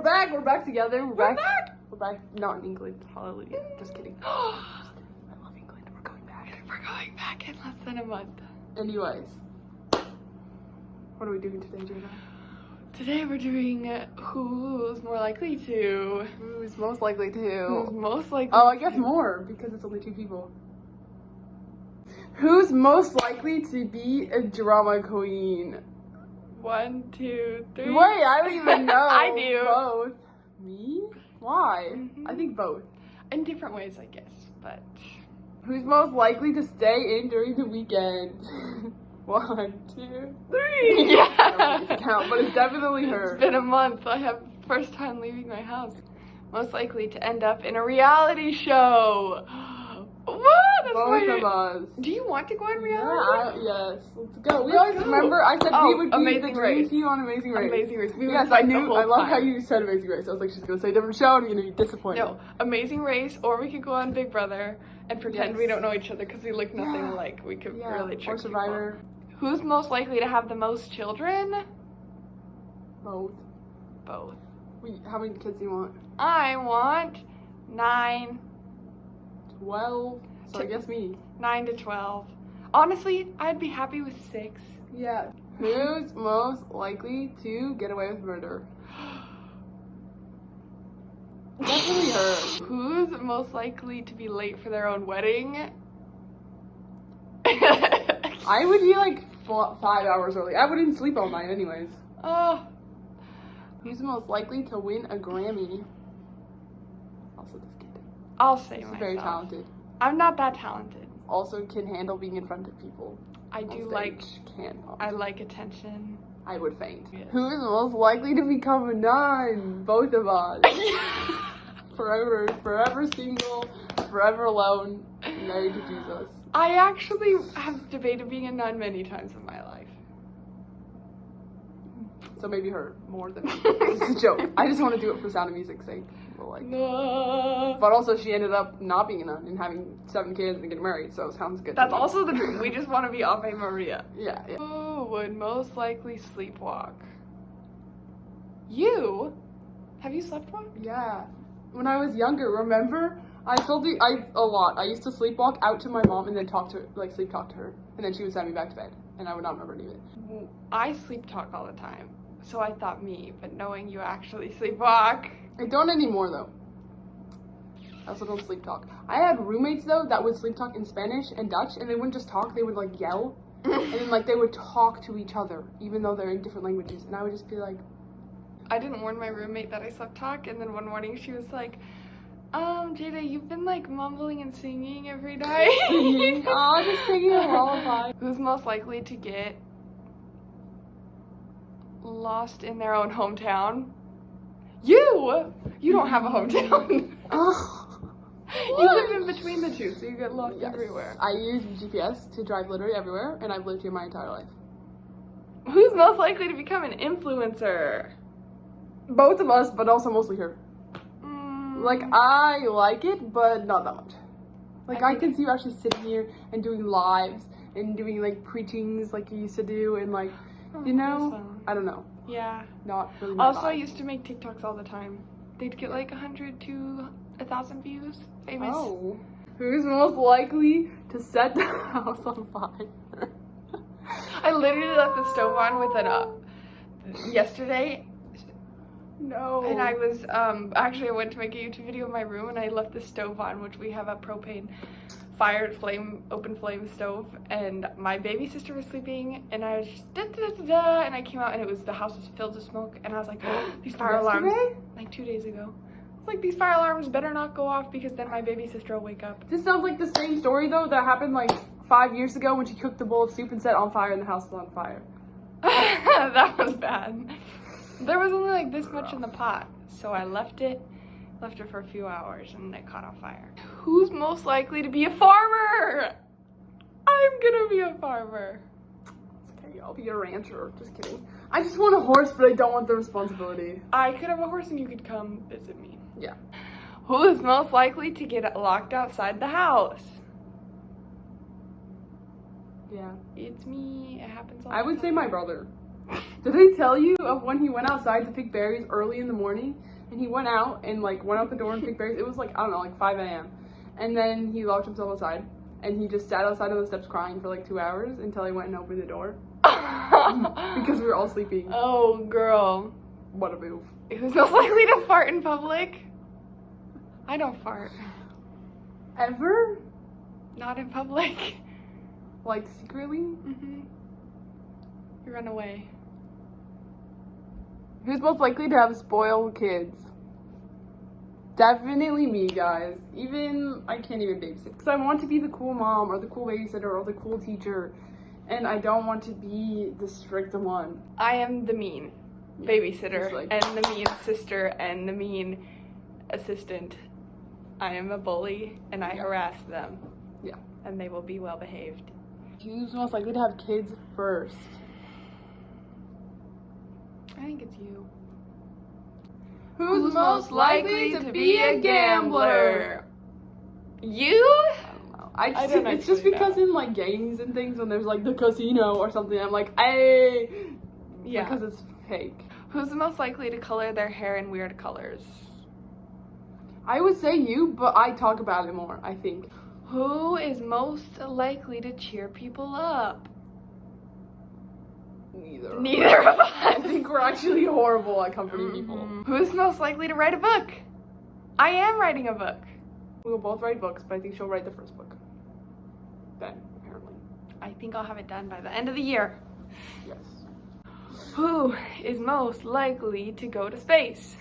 back. We're back together. We're back. We're back. Not in England. Hallelujah. Just kidding. I love England. We're going back. We're going back in less than a month. Anyways, what are we doing today, Jayda? Today we're doing who's more likely to. Who's most likely Who's to? most likely Oh, I guess more because it's only 2 people. Who's most likely to be a drama queen? 1, 2, 3. Wait, I don't even know. I do. Both. Me? Why? Mhm. I think both. In different ways, I guess, but. Who's most likely to stay in during the weekend? 1, 2, 3. Yeah. I don't count, but it's definitely her. It's been a month. I have first time leaving my house. Most likely to end up in a reality show. What? That's Both of us. Do you want to go on Yeah, reality? yes. Let's go. We Let's always go. remember I said Oh, we would be Amazing the dream Race. team on Amazing Race. Amazing Race. We Yes, were I the knew. whole I love how time. you said Amazing Race. I was like, she's gonna say a different show, and you're gonna be disappointed. No, Amazing Race, or we could go on Big Brother and pretend Yes. we don't know each other because we look nothing Yeah. alike. We could Yeah. really trick Or Survivor. people. Who's most likely to have the most children? Both. Both. How many kids do you want? I want 9. 12. So I guess me. 9 to 12. Honestly, I'd be happy with 6. Yeah. Who's most likely to get away with murder? Definitely her. Who's most likely to be late for their own wedding? I would be like 5 hours early. I wouldn't sleep all night anyways. Oh, Who's most likely to win a Grammy? Also this kid. I'll say He's myself. very talented. I'm not that talented. Also can handle being in front of people. I On do stage. like. Can't. I like attention. I would faint. Yes. Who's most likely to become a nun? Both of us. Forever single, forever alone, married to Jesus. I actually have debated being a nun many times in my life. So maybe her more than me. This is a joke. I just want to do it for Sound of Music's sake. But, like, No. but also she ended up not being a nun and having 7 kids and getting married, so it sounds good. to That's me. also the dream. We just want to be Ave Maria. Yeah. Who would most likely sleepwalk? You? Have you sleptwalked? Yeah. When I was younger, remember? I told you a lot. I used to sleepwalk out to my mom and then sleep talk to her, and then she would send me back to bed, and I would not remember any of it. I sleep talk all the time, so I thought me, but knowing you actually sleepwalk. I don't anymore though. I also don't sleep talk. I had roommates though that would sleep talk in Spanish and Dutch, and they wouldn't just talk; they would like yell, and then like they would talk to each other, even though they're in different languages. And I would just be like, I didn't warn my roommate that I slept talk, and then one morning she was like, Jayda, you've been like mumbling and singing every night. singing, oh, just singing a lullaby. Who's most likely to get lost in their own hometown? You! You don't have a hometown. Oh, You live in between the two, so you get lost yes. everywhere. I use GPS to drive literally everywhere, and I've lived here my entire life. Who's most likely to become an influencer? Both of us, but also mostly her. Like, I like it, but not that much. Like, I can see you actually sitting here and doing lives and doing, like, preachings like you used to do and, like, you know? Awesome. I don't know. Yeah. Not really my Also, I vibe. used to make TikToks all the time. They'd get like 100 to 1,000 views. Famous. Oh. Who's most likely to set the house on fire? I literally left the stove on with it up yesterday. No. And I was, actually I went to make a YouTube video in my room and I left the stove on, which we have a propane open flame stove, and my baby sister was sleeping and I was just da-da-da-da-da, and I came out and the house was filled with smoke, and I was like, these fire alarms, like 2 days ago. I was like, these fire alarms better not go off because then my baby sister will wake up. This sounds like the same story, though, that happened, like, 5 years ago when she cooked the bowl of soup and set it on fire and the house was on fire. That was bad. There was only like this much in the pot, so I left it for a few hours and it caught on fire. Who's most likely to be a farmer? I'm gonna be a farmer. It's okay, I'll be a rancher. Just kidding. I just want a horse, but I don't want the responsibility. I could have a horse and you could come visit me. Yeah. Who is most likely to get locked outside the house? Yeah. It's me. It happens all I the would say time. my brother. Did I tell you of when he went outside to pick berries early in the morning and he went out and like went out the door and picked berries. It was like, I don't know, like 5 a.m. And then he locked himself outside and he just sat outside on the steps crying for like 2 hours until I went and opened the door. Because we were all sleeping. Oh, girl. What a move. Who's most likely to fart in public? I don't fart. Ever? Not in public. Like secretly? Mm-hmm. You run away. Who's most likely to have spoiled kids? Definitely me, guys. I can't even babysit because I want to be the cool mom or the cool babysitter or the cool teacher, and I don't want to be the strict one. I am the mean babysitter like, and the mean sister and the mean assistant. I am a bully and I harass them. Yeah. And they will be well behaved. Who's most likely to have kids first? I think it's you. Who's most likely to be a gambler? You? I I don't it's just actually because know. in like games and things when there's like the casino or something, I'm like, hey, Yeah. because it's fake. Who's the most likely to color their hair in weird colors? I would say you, but I talk about it more, I think. Who is most likely to cheer people up? Neither. Neither of us. I think we're actually horrible at comforting people. Who's most likely to write a book? I am writing a book. We'll both write books, but I think she'll write the first book. Then, apparently. I think I'll have it done by the end of the year. Yes. Who is most likely to go to space?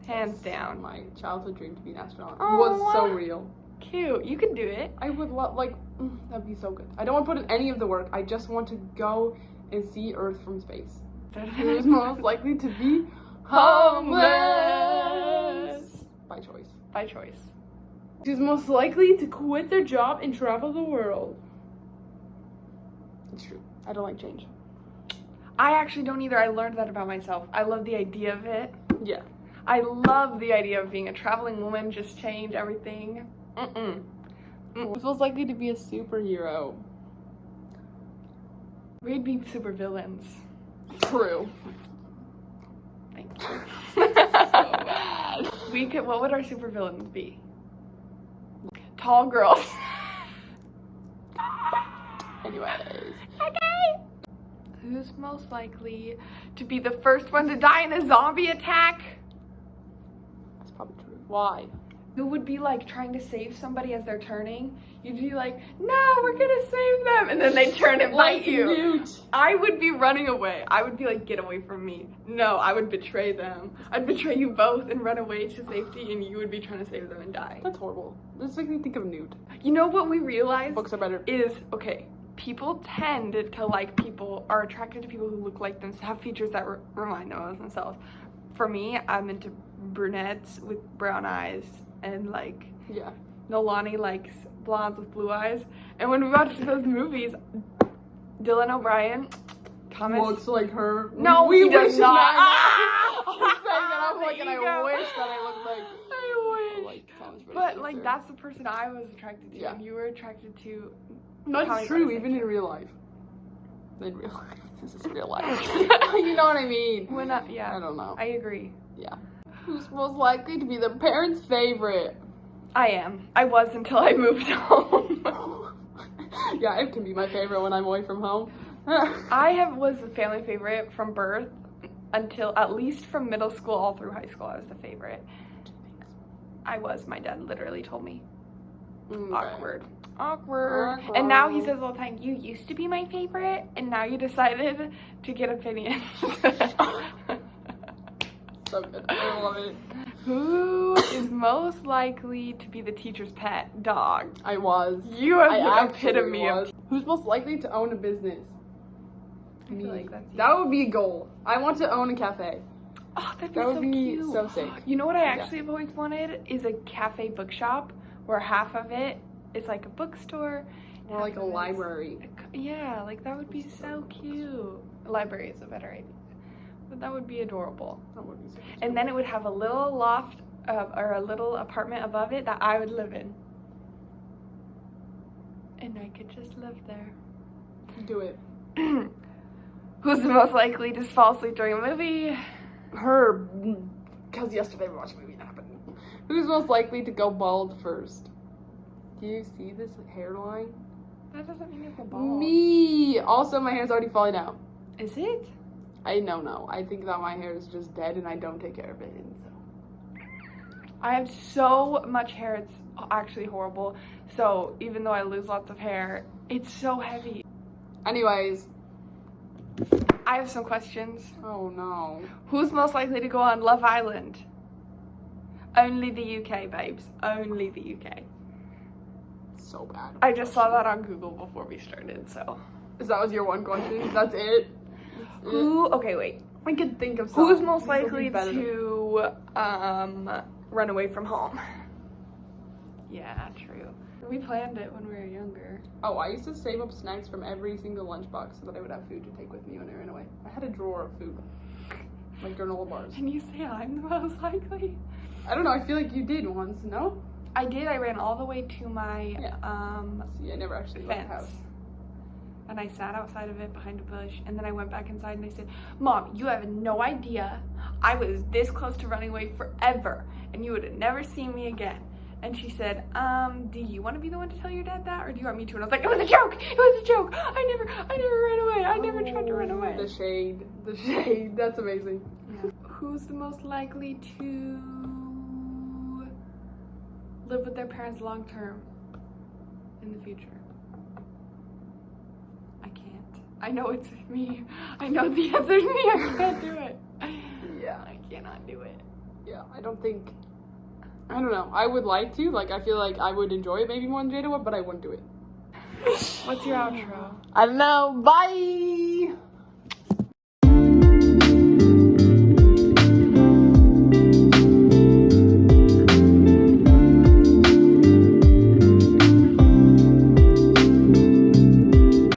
Hands down. My childhood dream to be an astronaut Aw. was so real. Cute. You can do it. I would love, that'd be so good. I don't want to put in any of the work. I just want to go and see Earth from space. Who's most likely to be homeless? By choice. By choice. Who's most likely to quit their job and travel the world? It's true. I don't like change. I actually don't either. I learned that about myself. I love the idea of it. Yeah. I love the idea of being a traveling woman, just change everything. Who's most likely to be a superhero? We'd be super villains. True. Thank you. So bad. What would our super villains be? Tall girls. Anyways. Okay. Who's most likely to be the first one to die in a zombie attack? That's probably true. Why? Who would be like trying to save somebody as they're turning? You'd be like, no, we're gonna save them. And then they turn and bite you. Newt. I would be running away. I would be like, get away from me. No, I would betray them. I'd betray you both and run away to safety, and you would be trying to save them and die. That's horrible. This makes me think of Newt. You know what we realized? Books are better. Is, okay, people tend to like people, are attracted to people who look like them, have features that remind them of themselves. For me, I'm into brunettes with brown eyes, and like, Yeah. Nolani likes blondes with blue eyes. And when we watched those movies, Dylan O'Brien, Thomas. Looks like her. No, we he does wish not. I was saying that. I'm The like, and I ego. wish that I looked like. I wish. Like Thomas Brody But Spencer. like, that's the person I was attracted to, Yeah. and you were attracted to. That's Tommy true, Brody even in Spencer. real life. In real life. This is real life. You know what I mean? When yeah, I don't know. I agree. Yeah. Who's most likely to be the parents' favorite? I am. I was until I moved home. Yeah, it can be my favorite when I'm away from home. was a family favorite from birth until at least from middle school all through high school. I was the favorite. I was. My dad literally told me. Okay. Awkward. And now he says all the time, you used to be my favorite, and now you decided to get opinions. So good. I love it. Who is most likely to be the teacher's pet? Dog. I was. You are I the actually epitome was. of. Who's most likely to own a business? I feel like that's you. That would be a goal. I want to own a cafe. Oh, that'd be That would so be cute. so sick. You know what I actually have always wanted is a cafe bookshop where half of it is like a bookstore. Or like a half of it is- library. Yeah, like that would be so cute. A library is a better idea. But that would be adorable. That would be so cute. And then it would have a little loft or a little apartment above it that I would live in. And I could just live there. Do it. Who's the most likely to fall asleep during a movie? Her, because yesterday we watched a movie and it happened. Who's most likely to go bald first? Do you see this hairline? That doesn't mean you go bald. Me! Also, my hair's already falling out. Is it? I no. I think that my hair is just dead and I don't take care of it. And so. I have so much hair, it's actually horrible. So even though I lose lots of hair, it's so heavy. Anyways. I have some questions. Oh no. Who's most likely to go on Love Island? Only the UK, babes. Only the UK. So bad. I just saw that on Google before we started, so. Is that was your one question? That's it? Who, okay, wait. I could think of some. Who's most This will be likely better. to run away from home? Yeah, true. We planned it when we were younger. Oh, I used to save up snacks from every single lunchbox so that I would have food to take with me when I ran away. I had a drawer of food. Like granola bars. Can you say I'm the most likely? I don't know, I feel like you did once, no? I did. I ran all the way to my See, I never actually left the fence. house. And I sat outside of it behind a bush, and then I went back inside and I said, Mom, you have no idea. I was this close to running away forever, and you would have never seen me again. And she said, do you want to be the one to tell your dad that, or do you want me to? And I was like, it was a joke! It was a joke! I never ran away! I never tried to run away. The shade, that's amazing. Yeah. Who's the most likely to live with their parents long term in the future? I can't. I know it's me. I know the answer's me. I can't do it. Yeah. I cannot do it. Yeah, I don't know. I would like to. Like, I feel like I would enjoy it maybe more than Jayda would, but I wouldn't do it. What's your outro? I don't know. Bye!